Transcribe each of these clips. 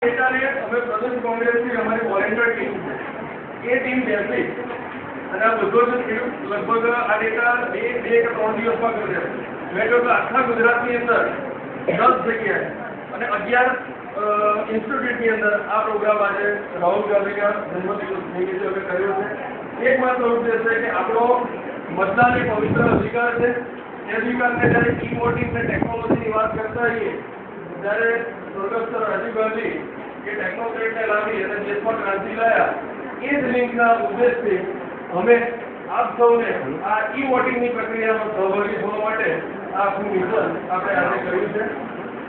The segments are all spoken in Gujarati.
અમે પ્રદેશ કોંગ્રેસની અમારી વોલેન્ટિયર ટીમ છે એ ટીમ બેસી અને આ બધો જ લગભગ આ ડેટા બે કે 3 દિવસમાં કરશે. મેં કહ્યું કે આખા ગુજરાતની અંદર 10 જગ્યાએ અને 11 ઇન્સ્ટિટ્યૂટની અંદર આ પ્રોગ્રામ આજે રાહુલ ગાંધીના જન્મદિવસ નિમિત્તે અમે કર્યો છે. એકમાત્ર ઉદ્દેશ છે કે આપણો મતદાન એક પવિત્ર અધિકાર છે. એ અધિકારને જ્યારે ઈ વોટિંગ અને ટેકનોલોજીની વાત કરતા હોઈએ ત્યારે સ્વર્ગસ્થ રાજીવ ગાંધી એ ટેકનોક્રેટને લાવી અને દેશમાં ક્રાંતિ લાયા. એ જ લિંકના ઉદ્દેશથી અમે આપ સૌને આ ઈ વોટિંગની પ્રક્રિયામાં સહભાગી થવા માટે આ આખું મિશન આપણે આજે કર્યું છે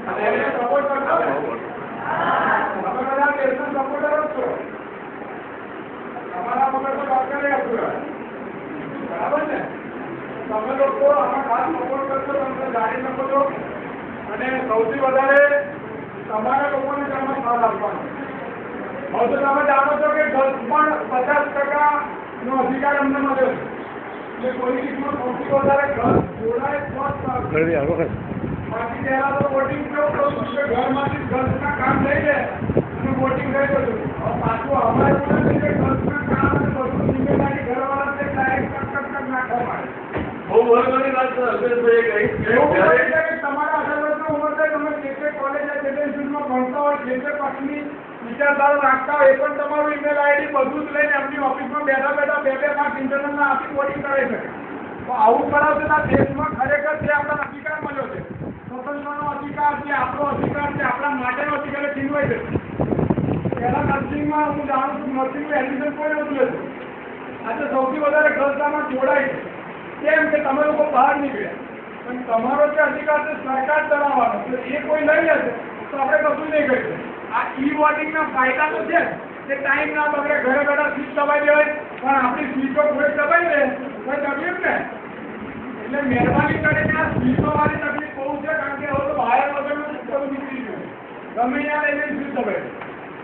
અને એને સપોર્ટ કરતા અમે બધા દેશના સપોર્ટર જ છો. અમારા વગર તો વાત કરે બરાબર ને. તમે લોકો આમાં ખાસ સપોર્ટ કરશો, તમને જાણી શકો છો અને સૌથી વધારે તમારા લોકોને તેમાં સાથ આપવાનો. હવે તો તમે જાણો છો કે 50% નો અધિકાર અમને મળ્યો છે. એટલે કોઈની પણ સૌથી વધારે ઘર જોડાય બાકી પહેલા તો વોટિંગ કેવું કરું કે ઘરમાંથી ઘરના કામ લઈ લે અને વોટિંગ કરી દઉં. પાછું અમારે એવું નથી કે ઘરના કામ અને બધું જિમ્મેદારી ઘરવાળા છે ડાયરેક્ટ કટ નાખવા માટે. બહુ મહત્વની વાત છે અલ્પેશભાઈએ કહી. એવું કહી છે કે તમારા 18 વર્ષની ઉંમર છે, તમે જે કોલેજ જે ઇન્સ્ટિટ્યૂટમાં ભણતા હોય, જે પક્ષની વિચારધારા રાખતા હોય, એ પણ તમારું ઈમેલ આઈડી બધું જ લઈને એમની ઓફિસમાં બેઠા બેઠા 2-2 માર્ક ઇન્ટરનલના આપી વોટિંગ કરાવી શકે. તો આવું કરાવશે આ દેશમાં ખરેખર જે આપણને અધિકાર મળ્યો છે, સ્વતંત્રનો અધિકાર છે, આપણો અધિકાર છે, આપણા માટેનો અધિકાર છીનવાઈ છે. પહેલા નર્સિંગમાં હું જાણું છું નર્સિંગનું એડમિશન કોઈ નહોતું લેતું. આજે સૌથી વધારે ઘરસામાં જોડાય છે. કેમ કે તમે લોકો બહાર નીકળ્યા પણ તમારો જે અધિકાર છે સરકાર ચલાવવાનો, એ કોઈ લઈ લેશે તો આપણે કશું નહીં કરીશું. આ ઈ વોટિંગના ફાયદા તો છે કે ટાઈમ ના બગડે, ઘરે બેઠા સીટ દબાઈ દેવાય, પણ આપણી સીટો કોઈ દબાઈ દે કોઈ તકલીફ ને. એટલે મહેરબાની કરીને આ સીટો વાળી તકલીફ બહુ છે, કારણ કે હવે તો બહાર વગરનું સિસ્ટમ નીકળી ગયું, ગમે ત્યાં લઈને સીટ દબાઈ.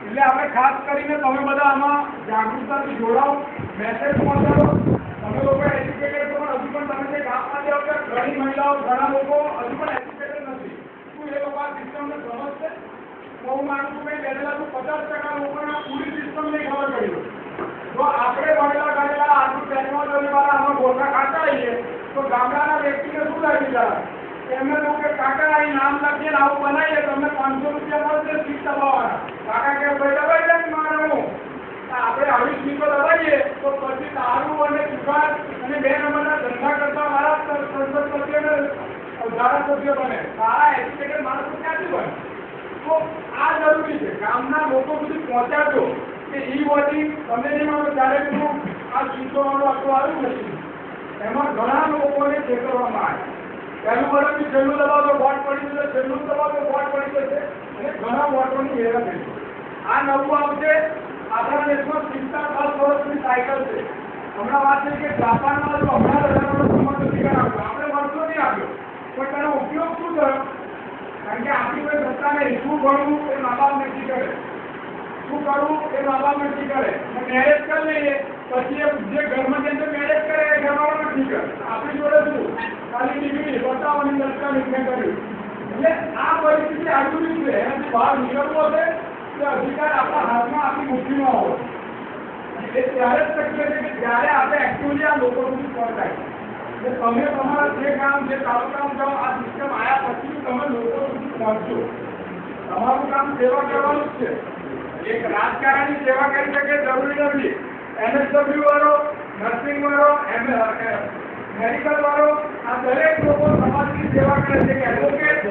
એટલે આપણે ખાસ કરીને તમે બધા આમાં જાગૃતતાથી જોડાઓ, મેસેજ પહોંચાડો. તમે લોકો એજ્યુકેટેડ છો પણ હજુ પણ તમે જે ગામમાં જાઓ છો ઘણી મહિલાઓ ઘણા લોકો હજુ પણ એજ્યુકેટેડ નથી. શું એ લોકો આ સિસ્ટમને સમજશે? હું માનું છું કે પહેલા તો 50% લોકોને પૂરી સિસ્ટમ નહીં ખબર પડી. જો આપણે ભણેલા ગણેલા આટલું ટેકનોલોજી વાળા આમાં ગોઠા ખાતા હોઈએ તો ગામડાના વ્યક્તિને શું લાગી જાય? એમને તો કે કાકા અહીં નામ લખીને આવું બનાવીએ તમને 500 રૂપિયા મળશે સીટ દબાવવાના. કાકા કે ભાઈ દબાઈ જાય મારું. આપણે આવી સીટો દબાવીએ તો પછી દારૂ અને જુગાર અને 2 નંબરના ધંધા કરતા મારા સંસદ સભ્ય અને ધારાસભ્ય બને. સારા એજ્યુકેટેડ માણસો ક્યાંથી બને? તો આ જરૂરી છે. ગામના લોકો સુધી પહોંચાડજો કે ઈ વોટિંગ તમે નહીં માનો ત્યારે પેલું આ સીટો વાળું આટલું આવ્યું નથી. એમાં ઘણા લોકોને છેતરવામાં આવે. પહેલું વર્ષથી છેલ્લું દબાવતો વોટ પડી જશે, છેલ્લું દબાવતો વોટ પડી જશે અને ઘણા વોટોની હેરા થઈ છે. આ નવું આવશે. આપણા દેશમાં 50 વર્ષની સાયકલ છે. હમણાં વાત છે કે જાપાનમાં જો હમણાં 18 વર્ષનો મત અધિકાર આપ્યો, આપણે વર્ષો નહીં આપ્યો, પણ તેનો ઉપયોગ શું થયો? કારણ કે આપણી કોઈ સત્તા નહીં. શું ભણવું એ મા બાપ નક્કી કરે, શું કરવું એ મા બાપ નક્કી કરે. મેરેજ કરી લઈએ પછી જે ઘરમાં જે મેરેજ કરે એ ઘરવાળો નક્કી કરે. આપણી જોડે શું ખાલી ડિગ્રી બતાવવાની દસકાની મેં કર્યું. એટલે આ પરિસ્થિતિ આજુની છે. એનાથી બહાર નીકળવું હશે તો અધિકાર આપણા હાથમાં આપણી મુઠ્ઠીમાં હોય. એ ત્યારે જ શક્ય છે કે જ્યારે આપણે એકચ્યુઅલી આ લોકો સુધી પહોંચાય. તમે તમારા જે કામ જે તાલુકામાં જાઓ આ સિસ્ટમ આવ્યા પછી તમે લોકો સુધી પહોંચો. તમારું કામ સેવા કરવાનું જ છે. એક રાજકારણી સેવા કરી શકે જરૂરી નથી. NSW વાળો, નર્સિંગ વાળો, મેડિકલ વાળો, આ દરેક લોકો સમાજની સેવા કરે છે. એક એડવોકેટ,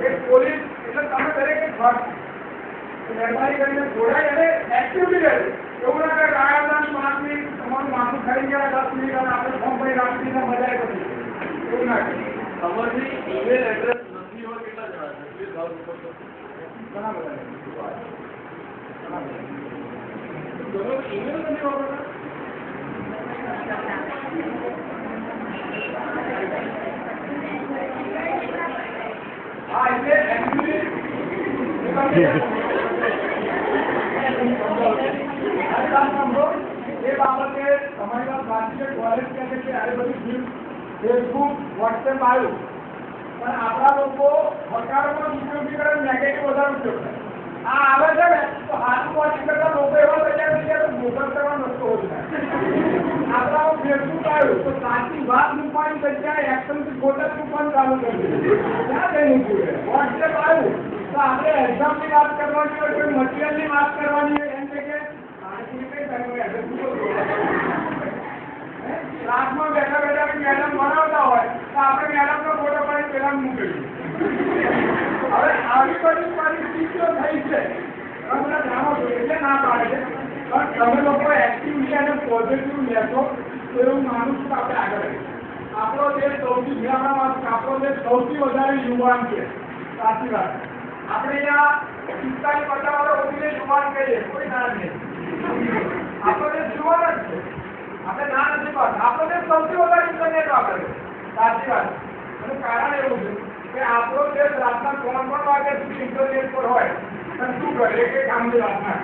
એક પોલીસ, એટલે તમે દરેક એક ભાગ મહેરબાની કરીને જોડાય અને એક્ટિવલી રહે. એવું ના કે ગાયાની માણસની તમારું માથું ખાઈ ગયા 10 મિનિટ અને આપણે ફોર્મ ભરી રાખીને મજા કરી. એવું ના કે તમારી ઈમેલ એડ્રેસ નથી હોય કેટલા જણા છે? ઘણા બધા ઈમેલ નથી વાપરતા. હા એટલે એકચ્યુઅલી એ બાબતે તમારી વાત સાચી છે. કોલેજ કહે છે કે આ બધું ફેસબુક વોટ્સએપ આવ્યું પણ આપણા લોકો હકારાત્મક ઉપયોગી કરે, નેગેટિવ વધારે ઉપયોગ કરે. આ આવે છે ને ચાલુ કરી દીધું. ક્યાં જઈને પૂરે વોટ્સએપ આવ્યું તો આપણે એક્ઝામની વાત કરવાની હોય, કોઈ મટીરિયલની વાત કરવાની હોય, એમ કે ક્લાસમાં બેઠા બેઠા મેડમ ભણાવતા હોય તો આપણે મેડમનો ફોટો પાડી પેલા મૂકીએ. હવે આવી બધી પરિસ્થિતિઓ થઈ છે, તમે જાણો છો એટલે ના પાડે છે, પણ તમે લોકો એક્ટિવલી અને પોઝિટિવ લેશો તો એવું માનું છું કે આપણે આગળ આવીએ. આપણો દેશ સૌથી આપણો દેશ સૌથી વધારે યુવાન છે. સાચી વાત. આપણે અહીંયા 45-50 વર્ષ ઉભીને યુવાન કહીએ, કોઈ ના નહીં. આપણો દેશ યુવાન જ છે, આપણે ના નથી પાડતા. આપણો દેશ સૌથી વધારે ઇન્ટરનેટ વાપરે છે. સાચી વાત. એનું કારણ એવું છે કે આપણો દેશ રાતના 3 વાગ્યા સુધી ઇન્ટરનેટ પર હોય અને શું કરે કે કામની રાતના.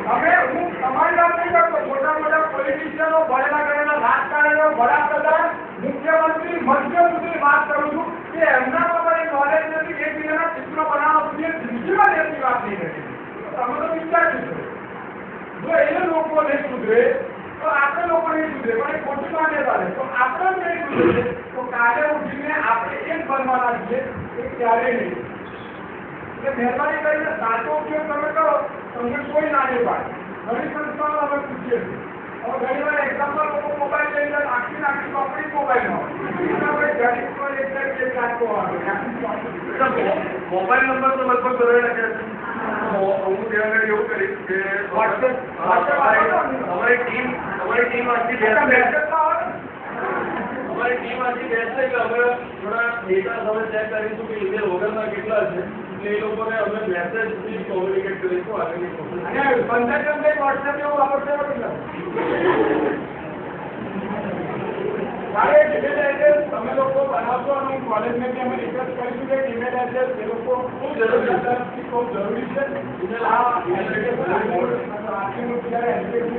હવે હું તમારી વાત નહીં કરતો, મોટા મોટા પોલિટિશિયનો, ભણેલા ગણેલા રાજકારણીઓ, વડાપ્રધાન, મુખ્યમંત્રી, મંત્રીઓની વાત કરું છું કે એમનામાં પણ નોલેજ નથી. એક બીજાના ચિત્ર બનાવવા સુધી દૃષ્ટિમાં દેશની વાત નહીં કરી. તમે તો વિચાર્યું છે, જો એ લોકો નહીં સુધરે તો આપણે લોકો નહીં સુધરે, પણ એ ખોટી માન્યતા છે. તો આપણે નહીં સુધરે તો કાલે ઉઠીને આપણે એક બનવાના છીએ, એ ક્યારેય નહીં. એટલે મહેરબાની કરીને સાચો ઉપયોગ તમે કરો, તમને કોઈ ના નહીં પાડે. ઘણી સંસ્થાઓ અમે પૂછીએ છીએ. હવે ઘણી વાર એક્ઝામ્પલ લોકો મોબાઈલ લઈ જાય, આખી ચોપડી મોબાઈલ હોય, ગરીબ કોઈ એક લાખો આવે. મોબાઈલ નંબર તો લગભગ બધા લખ્યા છે. હું ત્યાં આગળ એવું કરીશ કે અમારી ટીમ આખી બેસશે કે અમે થોડા ડેટા તમે ચેક કરીશું કે ઈમેલ વગરના કેટલા છે, એટલે એ લોકોને અમે મેસેજથી કોમ્યુનિકેટ કરીશું આગળની પ્રોસેસ. વોટ્સએપ એવું વાપરશે ઈમેલ એડ્રેસ તમે લોકો બનાવશો અને હું કોલેજમાં અમે રિક્વેસ્ટ કરીશું કે ઈમેલ એડ્રેસ એ લોકો ખૂબ જરૂરી છે.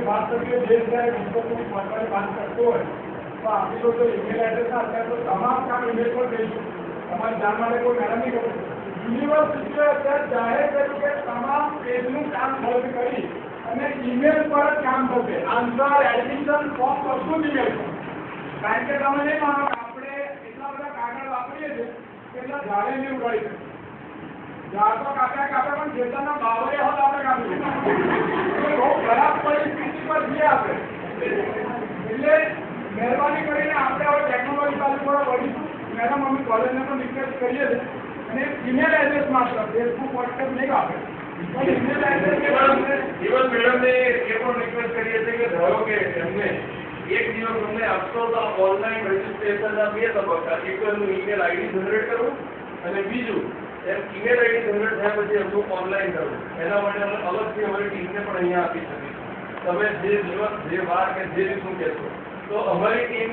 વાત કરીએ દેશ જ્યારે વિશ્વની પહોંચવાની વાત કરતો હોય તો આપણી લોકો ઈમેલ એડ્રેસ અત્યારે તો તમામ કામ ઈમેલ પર કરીશું. તમારી જાણ માટે કોઈ મેડમ નહીં કરું. યુનિવર્સિટીઓ અત્યારે જાહેર કર્યું કે તમામ પેજનું કામ બંધ કરી અને ઈમેલ પર જ કામ થશે. આન્સર, એડમિશન, ફોર્મ કશું જ ઈમેલ પર. કારણ કે તમે નહીં માનો કે આપણે એટલા બધા કાગળ વાપરીએ છીએ કે એટલા ઝાડે નહીં ઉગાડી શકીએ. ઝાડ તો કાપ્યા પણ ખેતરના બાવળે હોત આપણે કાપી બહુ ખરાબ પરિસ્થિતિ પર છીએ આપણે. એટલે મહેરબાની કરીને આપણે હવે ટેકનોલોજી બાજુ થોડા વળીશું. મેડમ અમે કોલેજને પણ રિક્વેસ્ટ કરીએ છીએ અને ઈમેલ એડ્રેસ માત્ર ફેસબુક, વોટ્સએપ નહીં આપે. ઈમેલ એડ્રેસ ઇવન મેડમને એ પણ રિક્વેસ્ટ કરીએ છીએ કે ધારો કે એમને એક દિવસ અમને આપશો તો ઓનલાઈન રજીસ્ટ્રેશનના 2 તબક્કા, એક એમનું ઈમેલ આઈડી જનરેટ કરવું અને બીજું એમ ઈમેલ આઈડી જનરેટ થયા પછી એમનું ઓનલાઈન કરવું. એના માટે અમે અલગથી અમારી ટીમને પણ અહીંયા આપી શકીએ. તમે જે દિવસ, જે વાર કે જે રીતનું કહેશો તો અમારી ટીમ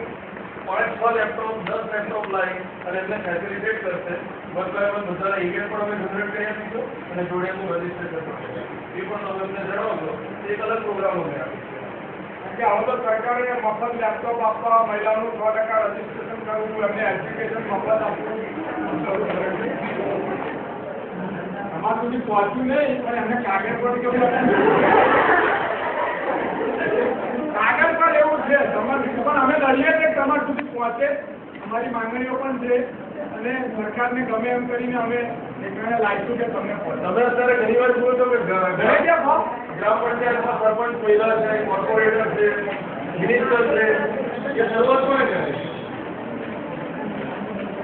5-6 લેપટોપ, 10 લેપટોપ લાવી અને એમને ફેસિલિટેટ કરશે. બધાના ઈમેલ પણ અમે જનરેટ કરી આપીશું અને જોડે એમનું રજીસ્ટ્રેશન પણ એ પણ તમે અમને જણાવશો. એક અલગ પ્રોગ્રામ અમે આપીશું. કે હવે તો સરકારે મફત લેપટોપ આપવા, મહિલાઓનું 100% રજીસ્ટ્રેશન કરવું, એમને એજ્યુકેશન મફત આપવું શરૂ કરે છે. અમારા સુધી પહોંચ્યું નહીં પણ એમને કાગળ પર કાગળ પર એવું છે પણ અમે લડીએ કે તમારા સુધી પહોંચે. અમારી માંગણીઓ પણ છે અને સરકારને ગમે એમ કરીને અમે એકને લાવીશું કે તમને પહોંચે. તમે અત્યારે ઘણી વાર જુઓ છો કે ગ્રામ પંચાયતમાં સરપંચ મહિલા છે, કોર્પોરેટર છે, મિનિસ્ટર છે, એ શરૂઆત કોને કરે?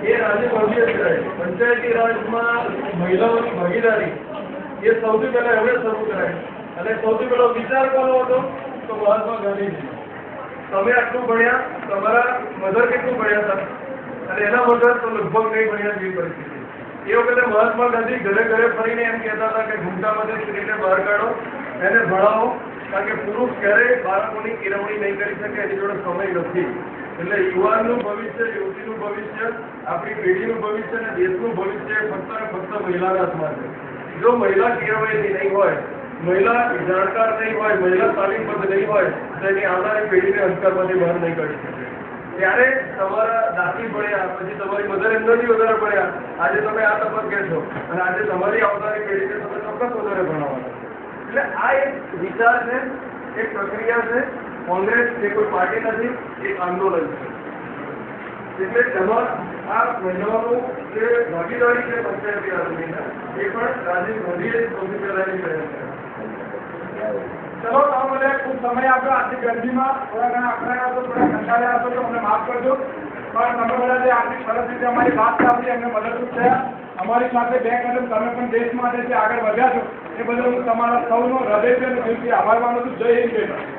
એ રાજ્ય ભવ્ય છે. પંચાયતી રાજમાં મહિલાઓની ભાગીદારી એ સૌથી પહેલા એમણે શરૂ કરાય અને સૌથી પહેલો વિચાર કોનો હતો તો મહાત્મા ગાંધીજી. તમે આટલું ભણ્યા, તમારા મધર કેટલું ભણ્યા હતા અને એના મધર તો લગભગ નહીં ભણ્યા જેવી પરિસ્થિતિ. એ વખતે મહાત્મા ગાંધી ઘરે ઘરે ફરીને એમ કહેતા હતા કે ઘૂંટામાંથી સ્ત્રીને બહાર કાઢો, એને ભણાવો, કારણ કે પુરુષ ક્યારેય બાળકોની કેળવણી નહીં કરી શકે, એની જોડે સમય નથી. એટલે યુવાનનું ભવિષ્ય, યુવતીનું ભવિષ્ય, આપણી પેઢીનું ભવિષ્ય અને દેશનું ભવિષ્ય ફક્ત ને ફક્ત મહિલાના હાથમાં છે. જો મહિલા કેળવાયેલી નહીં હોય, મહિલા જાણકાર નહીં હોય, મહિલા તાલીમબદ્ધ નહીં હોય તો એની આવનારી પેઢીને અંધકારમાંથી બહાર નહીં કાઢી શકે. ત્યારે તમારા દાખલી ભણ્યા, પછી તમારી મધર એમનાથી વધારે ભણ્યા, આજે તમે આ તબક્કે છો અને આજે તમારી આવનારી પેઢીને તમે ચોક્કસ વધારે ભણાવવાના. એટલે આ એક વિચાર છે, એક પ્રક્રિયા છે. કોંગ્રેસ એ કોઈ પાર્ટી નથી, એક આંદોલન છે. એટલે એમાં આ મહિલાઓનું જે ભાગીદારી છે પંચાયતી રાજની એ પણ રાજીવ ગાંધીએ સૌથી પહેલાની પહેલ છે. ચલો તમે મને ખૂબ સમય આપ્યો આટલી ગરમીમાં થોડા ઘણા અકળાયા હતો, થોડા કંટાળ્યા હતો તો અમને માફ કરજો, પણ તમે બધા જે આટલી સરસ રીતે અમારી વાત સાંભળી અમને મદદરૂપ થયા. અમારી સાથે 2 કદમ તમે પણ દેશ માટે જે આગળ વધ્યા છો એ બદલ હું તમારા સૌનો હૃદયથી અને દિલથી આભાર માનું છું. જય હિન્દ.